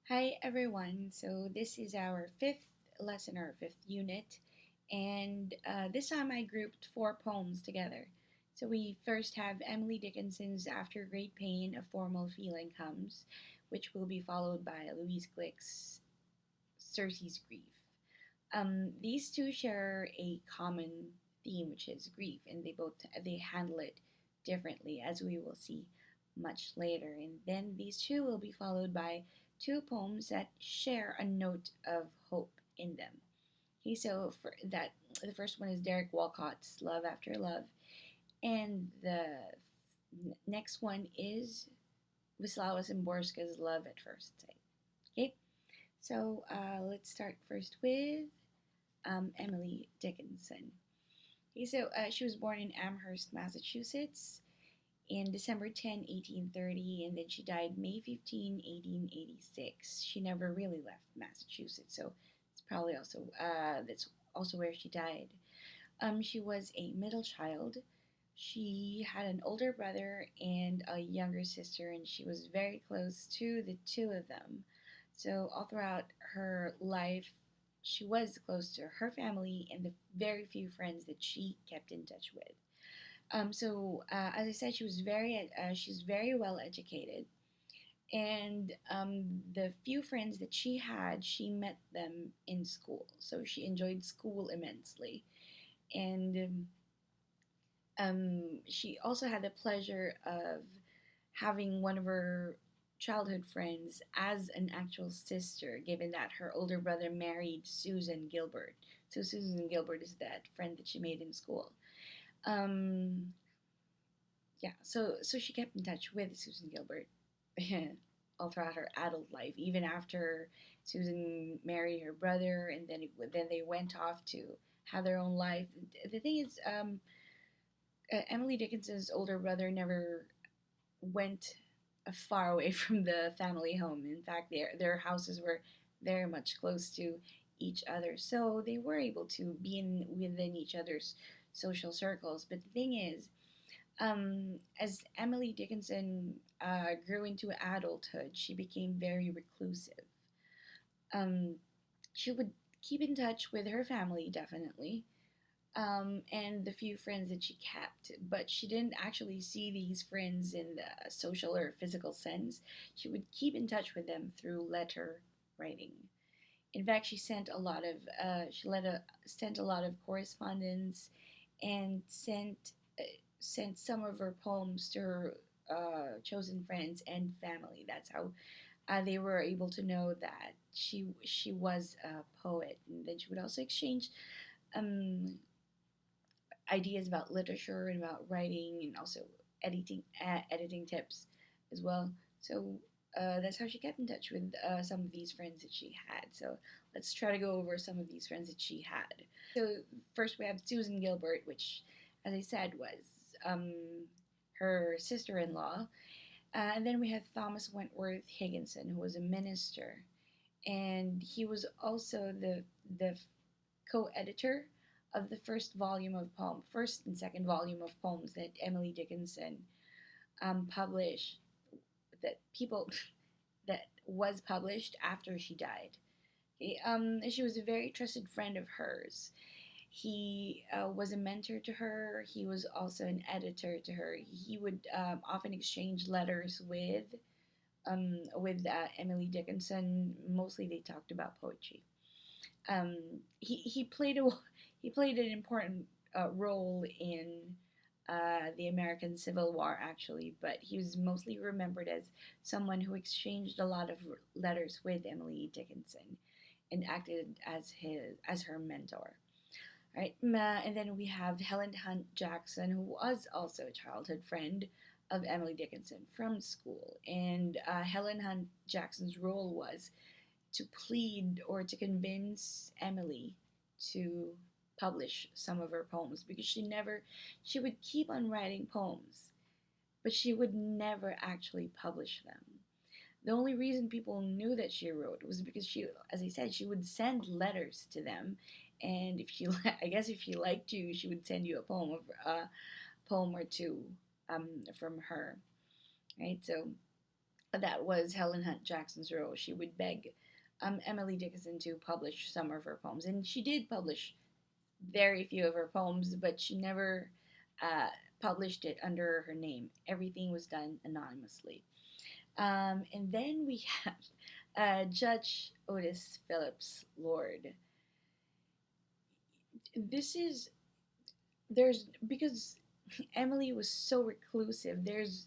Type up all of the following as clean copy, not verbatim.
Hi everyone. So this is our fifth lesson or fifth unit, and this time I grouped four poems together. So we first have Emily Dickinson's "After Great Pain, a Formal Feeling Comes," which will be followed by Louise Glick's "Circe's Grief." These two share a common theme, which is grief, and they handle it differently, as we will see much later. And then these two will be followed by two poems that share a note of hope in them. Okay, so for that, the first one is Derek Walcott's "Love After Love," and the next one is Wisława Szymborska's "Love at First Sight." Okay, so let's start first with Emily Dickinson. Okay, so she was born in Amherst, Massachusetts in December 10, 1830, and then she died May 15, 1886. She never really left Massachusetts, so it's probably also that's also where she died. She was a middle child. She had an older brother and a younger sister, and she was very close to the two of them. So, all throughout her life, she was close to her family and the very few friends that she kept in touch with. As I said, she's very well educated, and the few friends that she had, she met them in school. So she enjoyed school immensely, and she also had the pleasure of having one of her childhood friends as an actual sister, given that her older brother married Susan Gilbert. So Susan Gilbert is that friend that she made in school. Um, yeah, so she kept in touch with Susan Gilbert all throughout her adult life, even after Susan married her brother, and then they went off to have their own life. The thing is, Emily Dickinson's older brother never went far away from the family home. In fact, their houses were very much close to each other, so they were able to be within each other's social circles. But the thing is, as Emily Dickinson grew into adulthood, she became very reclusive. Um, she would keep in touch with her family, definitely, and the few friends that she kept, but she didn't actually see these friends in the social or physical sense. She would keep in touch with them through letter writing. In fact, sent a lot of correspondence and sent some of her poems to her chosen friends and family. That's how they were able to know that she was a poet. And then she would also exchange um, ideas about literature and about writing, and also editing tips as well. So that's how she kept in touch with some of these friends that she had. So let's try to go over some of these friends that she had. So first we have Susan Gilbert, which, as I said, was um, her sister-in-law. And then we have Thomas Wentworth Higginson, who was a minister, and he was also the co-editor of the first and second volume of poems that Emily Dickinson published, that people that was published after she died. She was a very trusted friend of hers. He was a mentor to her. He was also an editor to her. He would often exchange letters with Emily Dickinson. Mostly, they talked about poetry. um, he played a he played an important role in the American Civil War, actually, but he was mostly remembered as someone who exchanged a lot of letters with Emily Dickinson and acted as her mentor. Right, and then we have Helen Hunt Jackson, who was also a childhood friend of Emily Dickinson from school, and Helen Hunt Jackson's role was to plead or to convince Emily to publish some of her poems, because she would keep on writing poems, but she would never actually publish them. The only reason people knew that she wrote was because she, as I said, she would send letters to them, and if she, I guess, if she liked you, she would send you a poem or two from her, right? So that was Helen Hunt Jackson's role. She would beg Emily Dickinson to publish some of her poems, and she did publish very few of her poems, but she never uh, published it under her name. Everything was done anonymously. And then we have Judge Otis Phillips Lord. This is there's because Emily was so reclusive. There's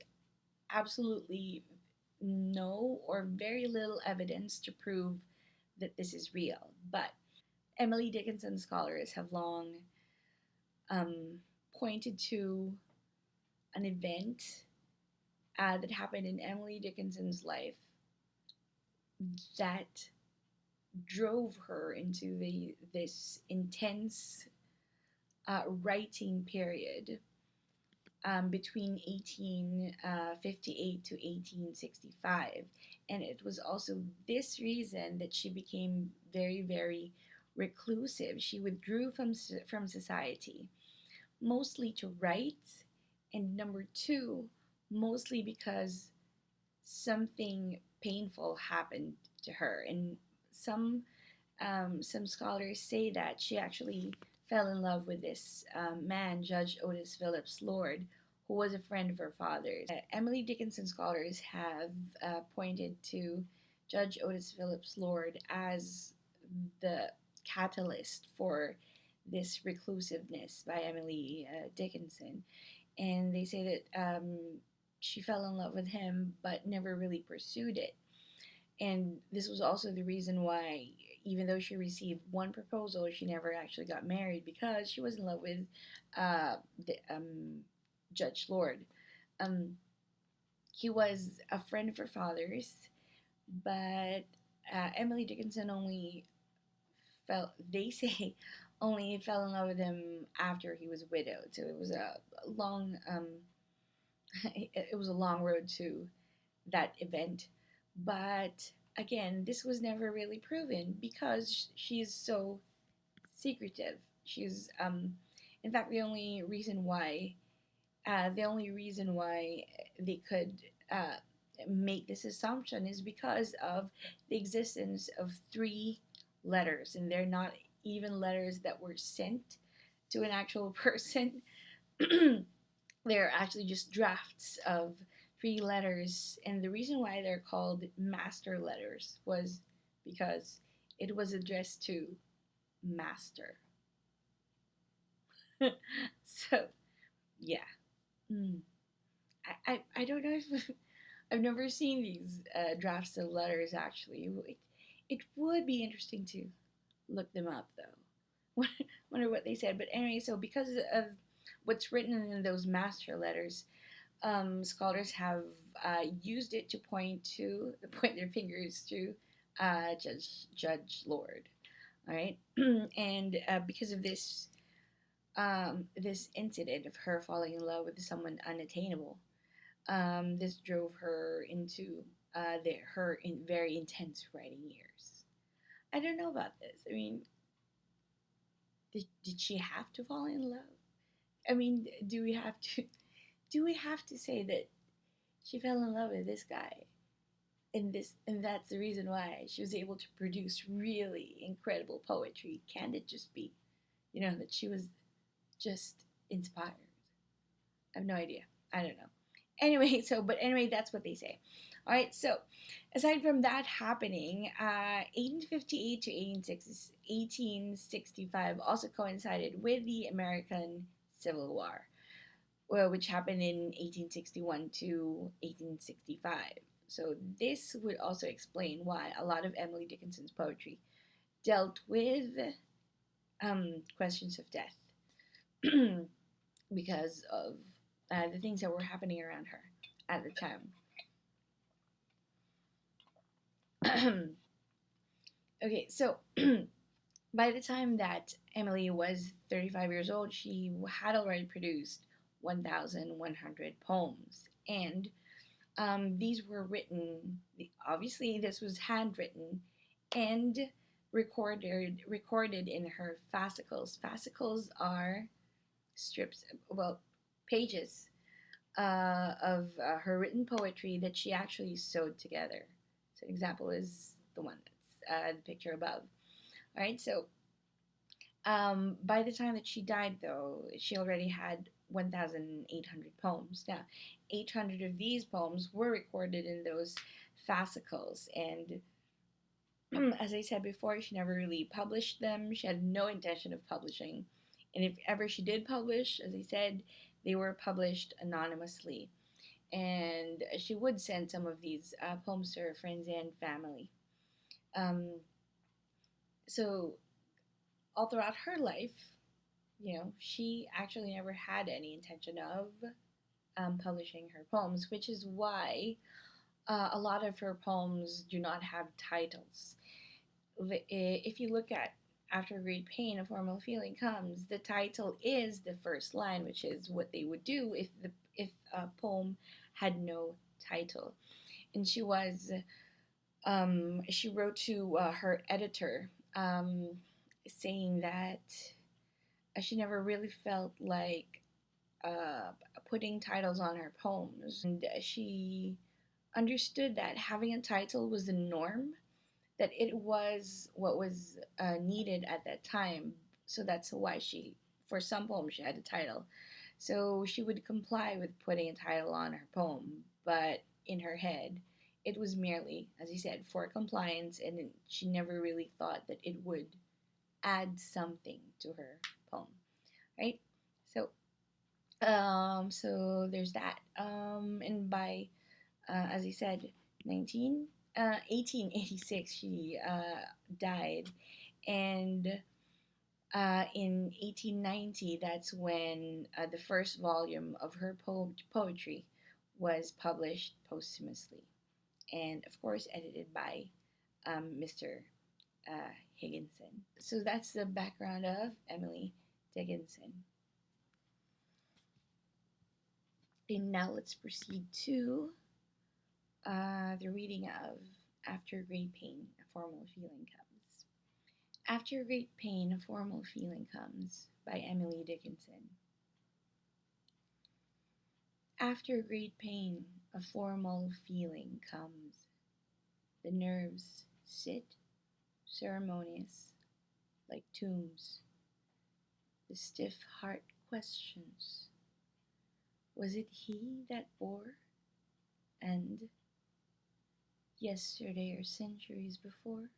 absolutely no or very little evidence to prove that this is real. But Emily Dickinson scholars have long um, pointed to an event that happened in Emily Dickinson's life that drove her into this intense writing period between 1858 to 1865. And it was also this reason that she became very, very reclusive. She withdrew from society, mostly to write, and number two, mostly because something painful happened to her. And some scholars say that she actually fell in love with this man, Judge Otis Phillips Lord, who was a friend of her father's. Emily Dickinson scholars have pointed to Judge Otis Phillips Lord as the catalyst for this reclusiveness by Emily Dickinson. And they say that she fell in love with him but never really pursued it. And this was also the reason why, even though she received one proposal, she never actually got married because she was in love with uh, the, Judge Lord. Um, he was a friend of her father's, but Emily Dickinson only they say, only fell in love with him after he was widowed. So it was a long, it was a long road to that event. But again, this was never really proven because she's so secretive. She's, in fact, the only reason why they could uh, make this assumption is because of the existence of three letters, and they're not even letters that were sent to an actual person. They're actually just drafts of three letters, and the reason why they're called master letters was because it was addressed to master. So yeah. Mm. I don't know if I've never seen these drafts of letters actually. It would be interesting to look them up though. Wonder what they said. But anyway, so because of what's written in those master letters, scholars have used it to point their fingers to Judge Lord. All right, and because of this incident of her falling in love with someone unattainable, this drove her into her very intense writing years. I don't know about this. I mean, did she have to fall in love? I mean, do we have to say that she fell in love with this guy and that's the reason why she was able to produce really incredible poetry? Can it just be, that she was just inspired? I have no idea. I don't know. Anyway, that's what they say. All right, so aside from that happening, 1858 to 1865 also coincided with the American Civil War, well, which happened in 1861 to 1865. So this would also explain why a lot of Emily Dickinson's poetry dealt with questions of death because of the things that were happening around her at the time. Okay, so by the time that Emily was 35 years old, she had already produced 1,100 poems. And these were written, obviously, this was handwritten and recorded in her fascicles. Fascicles are strips, well, pages of her written poetry that she actually sewed together. So, an example is the one that's the picture above. All right, so by the time that she died, though, she already had 1,800 poems. Now, 800 of these poems were recorded in those fascicles, and as I said before, she never really published them. She had no intention of publishing. And if ever she did publish, as I said, they were published anonymously. And she would send some of these poems to her friends and family. Um, so, all throughout her life, she actually never had any intention of publishing her poems, which is why a lot of her poems do not have titles. If you look at After Great Pain, a Formal Feeling Comes, the title is the first line, which is what they would do if a poem had no title. And she wrote to her editor, saying that she never really felt like uh, putting titles on her poems, and she understood that having a title was the norm, that it was what was needed at that time. So that's why for some poems, she had a title. So she would comply with putting a title on her poem, but in her head, it was merely, as you said, for compliance, and she never really thought that it would add something to her poem, right? So, so there's that. And by as I said, 1886, she died. And in 1890, that's when the first volume of her poetry was published posthumously. And of course, edited by Mr. Higginson. So that's the background of Emily Dickinson. And now let's proceed to the reading of After Great Pain, a Formal Feeling Comes. After Great Pain, a Formal Feeling Comes by Emily Dickinson. After great pain, a formal feeling comes. The nerves sit ceremonious like tombs. The stiff heart questions, was it he that bore? And yesterday or centuries before?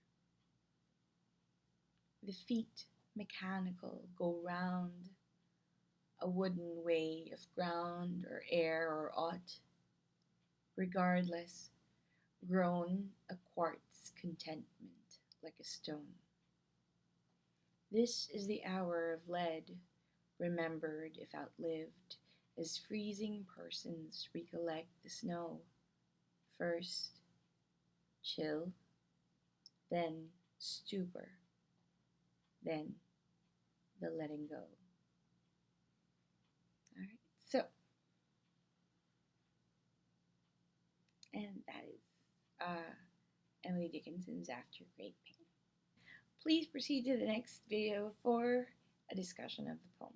The feet mechanical go round a wooden way of ground or air or aught, regardless, grown a quartz contentment like a stone. This is the hour of lead, remembered if outlived, as freezing persons recollect the snow. First, chill, then stupor, then the letting go. All right, so, and that is Emily Dickinson's After Great Pain. Please proceed to the next video for a discussion of the poem.